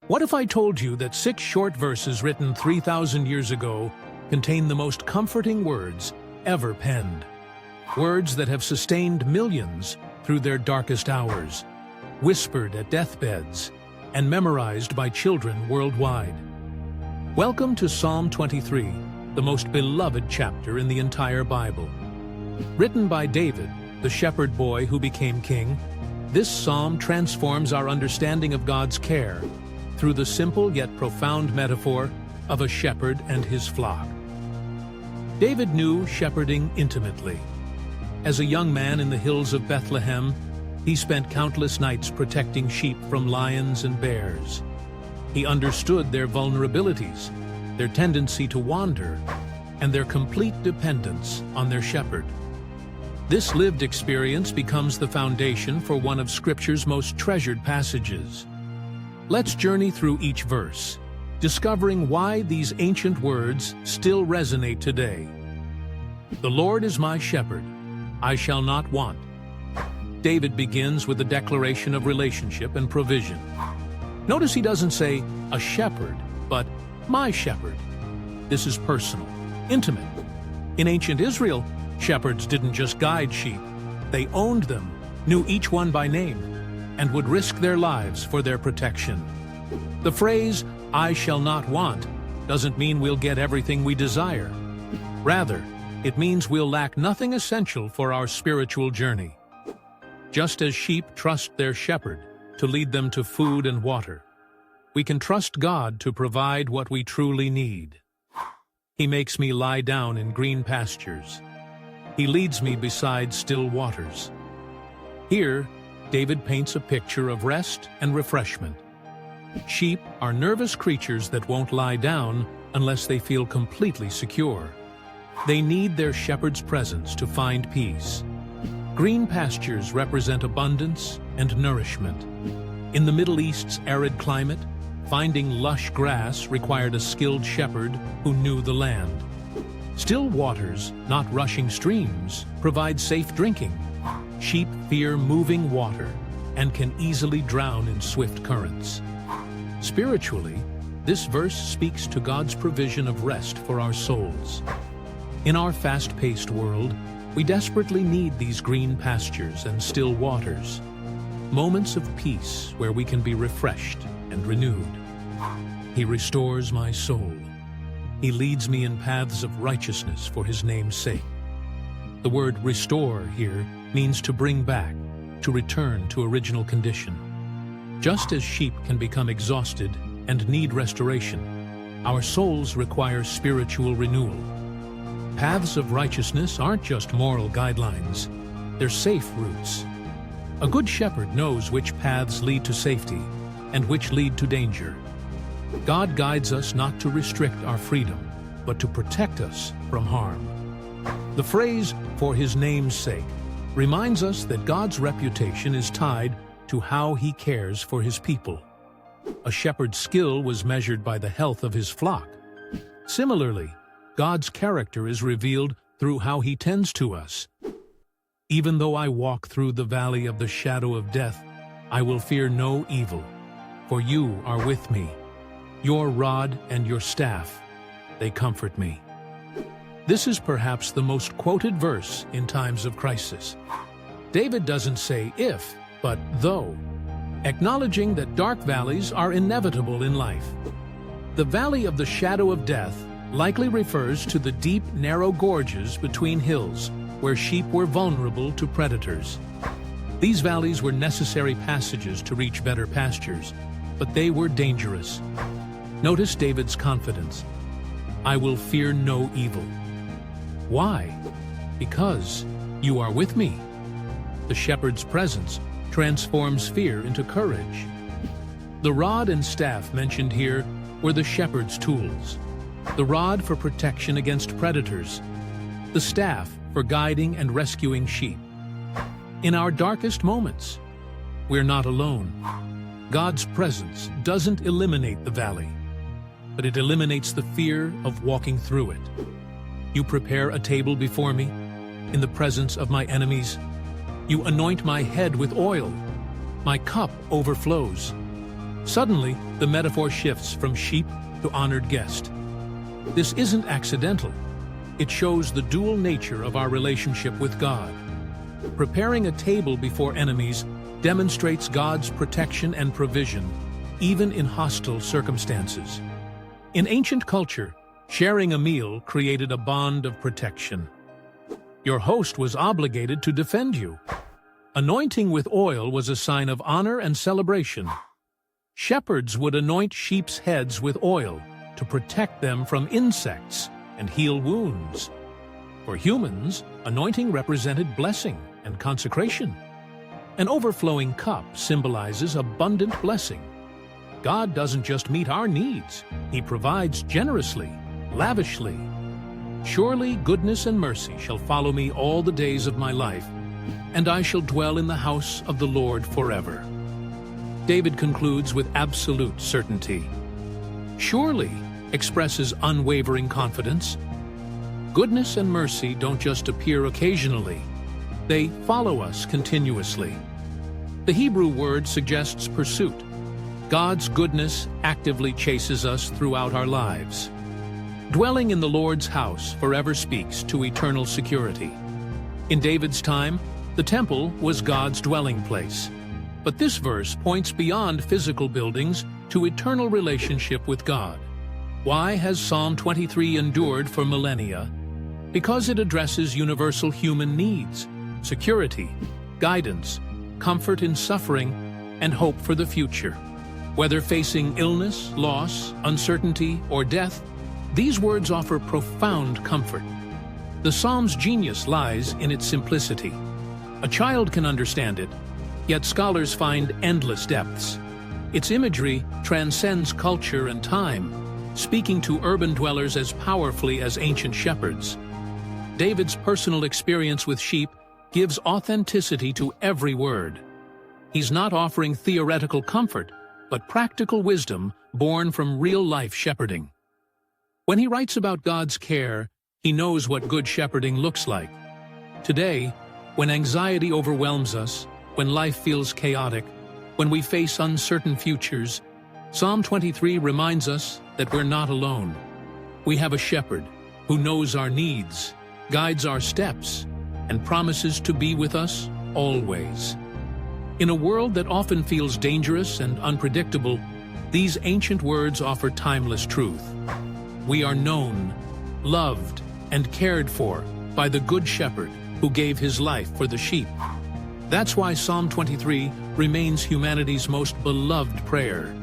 What if I told you that 6 short verses written 3,000 years ago contain the most comforting words ever penned? Words that have sustained millions through their darkest hours, whispered at deathbeds, and memorized by children worldwide. Welcome to Psalm 23, the most beloved chapter in the entire Bible. Written by David, the shepherd boy who became king, this psalm transforms our understanding of God's care through the simple yet profound metaphor of a shepherd and his flock. David knew shepherding intimately. As a young man in the hills of Bethlehem, he spent countless nights protecting sheep from lions and bears. He understood their vulnerabilities, their tendency to wander, and their complete dependence on their shepherd. This lived experience becomes the foundation for one of Scripture's most treasured passages. Let's journey through each verse, discovering why these ancient words still resonate today. The Lord is my shepherd, I shall not want. David begins with a declaration of relationship and provision. Notice he doesn't say, a shepherd, but my shepherd. This is personal, intimate. In ancient Israel, shepherds didn't just guide sheep. They owned them, knew each one by name, and would risk their lives for their protection. The phrase, I shall not want, doesn't mean we'll get everything we desire. Rather, it means we'll lack nothing essential for our spiritual journey. Just as sheep trust their shepherd to lead them to food and water, we can trust God to provide what we truly need. He makes me lie down in green pastures. He leads me beside still waters. Here, David paints a picture of rest and refreshment. Sheep are nervous creatures that won't lie down unless they feel completely secure. They need their shepherd's presence to find peace. Green pastures represent abundance and nourishment. In the Middle East's arid climate, finding lush grass required a skilled shepherd who knew the land. Still waters, not rushing streams, provide safe drinking. Sheep fear moving water and can easily drown in swift currents. Spiritually, this verse speaks to God's provision of rest for our souls. In our fast-paced world, we desperately need these green pastures and still waters, moments of peace where we can be refreshed and renewed. He restores my soul. He leads me in paths of righteousness for his name's sake. The word restore here means to bring back, to return to original condition. Just as sheep can become exhausted and need restoration, our souls require spiritual renewal. Paths of righteousness aren't just moral guidelines, they're safe routes. A good shepherd knows which paths lead to safety and which lead to danger. God guides us not to restrict our freedom, but to protect us from harm. The phrase, for his name's sake, reminds us that God's reputation is tied to how he cares for his people. A shepherd's skill was measured by the health of his flock. Similarly, God's character is revealed through how he tends to us. Even though I walk through the valley of the shadow of death, I will fear no evil, for you are with me. Your rod and your staff, they comfort me. This is perhaps the most quoted verse in times of crisis. David doesn't say if, but though, acknowledging that dark valleys are inevitable in life. The valley of the shadow of death likely refers to the deep, narrow gorges between hills where sheep were vulnerable to predators. These valleys were necessary passages to reach better pastures, but they were dangerous. Notice David's confidence. I will fear no evil. Why? Because you are with me. The shepherd's presence transforms fear into courage. The rod and staff mentioned here were the shepherd's tools. The rod for protection against predators. The staff for guiding and rescuing sheep. In our darkest moments, we're not alone. God's presence doesn't eliminate the valley, but it eliminates the fear of walking through it. You prepare a table before me, in the presence of my enemies. You anoint my head with oil. My cup overflows. Suddenly, the metaphor shifts from sheep to honored guest. This isn't accidental. It shows the dual nature of our relationship with God. Preparing a table before enemies demonstrates God's protection and provision, even in hostile circumstances. In ancient culture, sharing a meal created a bond of protection. Your host was obligated to defend you. Anointing with oil was a sign of honor and celebration. Shepherds would anoint sheep's heads with oil to protect them from insects and heal wounds. For humans, anointing represented blessing and consecration. An overflowing cup symbolizes abundant blessing. God doesn't just meet our needs, He provides generously, lavishly. Surely goodness and mercy shall follow me all the days of my life, and I shall dwell in the house of the Lord forever. David concludes with absolute certainty. Surely expresses unwavering confidence. Goodness and mercy don't just appear occasionally, they follow us continuously. The Hebrew word suggests pursuit. God's goodness actively chases us throughout our lives. Dwelling in the Lord's house forever speaks to eternal security. In David's time, the temple was God's dwelling place. But this verse points beyond physical buildings to eternal relationship with God. Why has Psalm 23 endured for millennia? Because it addresses universal human needs, security, guidance, comfort in suffering, and hope for the future. Whether facing illness, loss, uncertainty, or death, these words offer profound comfort. The Psalm's genius lies in its simplicity. A child can understand it, yet scholars find endless depths. Its imagery transcends culture and time, speaking to urban dwellers as powerfully as ancient shepherds. David's personal experience with sheep gives authenticity to every word. He's not offering theoretical comfort, but practical wisdom born from real-life shepherding. When he writes about God's care, he knows what good shepherding looks like. Today, when anxiety overwhelms us, when life feels chaotic, when we face uncertain futures, Psalm 23 reminds us that we're not alone. We have a shepherd who knows our needs, guides our steps, and promises to be with us always. In a world that often feels dangerous and unpredictable, these ancient words offer timeless truth. We are known, loved, and cared for by the Good Shepherd who gave his life for the sheep. That's why Psalm 23 remains humanity's most beloved prayer.